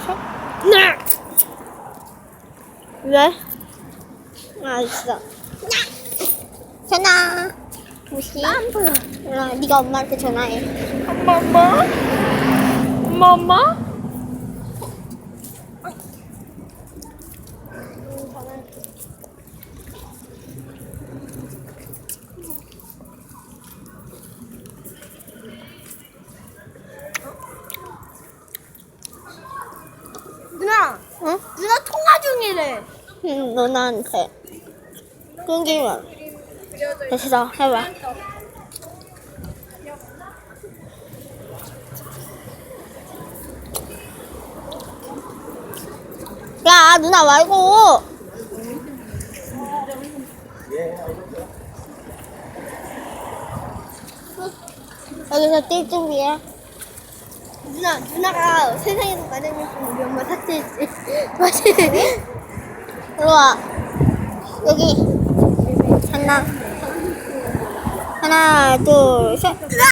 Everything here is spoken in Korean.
셋. 네. 왜? 알았어. 전화. 무시. 네가 엄마한테 전화해. 엄마? 엄마? 누나. 응? 누나 통화 중이래. 응, 누나한테. 끊기면. 됐어, 해봐. 야, 누나 말고. 여기서 뛸 준비해. 누나가 세상에서 가장 예쁜 우리 엄마 삭제했지. 맞지? 이리 와. 여기. 하나, 둘, 셋.